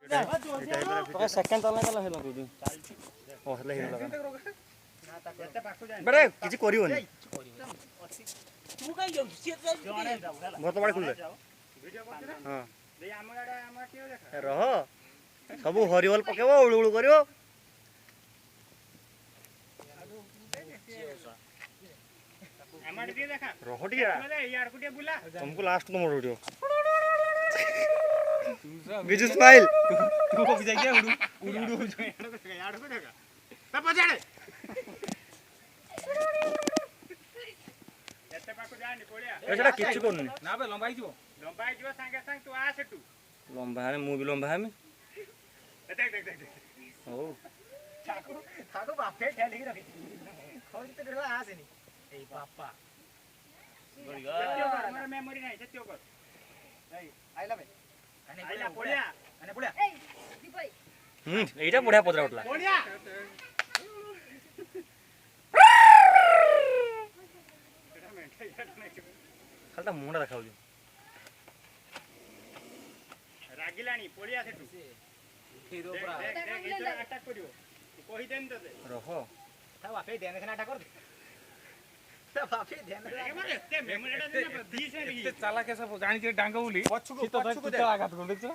second तला तला हेला कोदु ओ हेला हेला बड़े किछि करिवनी तू काई जाउ से बहुत बड़े खुले हां दे हमगाडा हम कियो देखा रह सब हरिवल पकेबो उळु उळु करिवो हमार दिए देखा रोहटिया यार कुटिया बुला तुमको last number video Biju smile तू को भी जाके उड़ू उड़ू उड़ू यार को देखा पे पछाड़े एते पाको जानी पोलिया एटा किछु कोन ना बे लंबाई जीवो संगे संग तू आ सेटू लंबा है मु भी लंबा है देख ओ ठाको बापे ठेली रखी खोज तो डला आ सेनी ए बापा हमरा मेमोरी नाही सत्यो कर ए आइला बे आइला पोलिया अने पोलिया ए दीपई एटा बुढा पदरा उठला पोलिया खालटा मुंडा देखाउ रागिलानी पोलिया सेटू हीरो पूरा देख अटैक करियो कहि देन तते रह था बापे ध्यान से अटैक कर दे ता बापे ध्यान से मारे ते मेमोरीटा देना 20 है चाला के सब जानि के डांगा उली पछु को आघात कर देखछ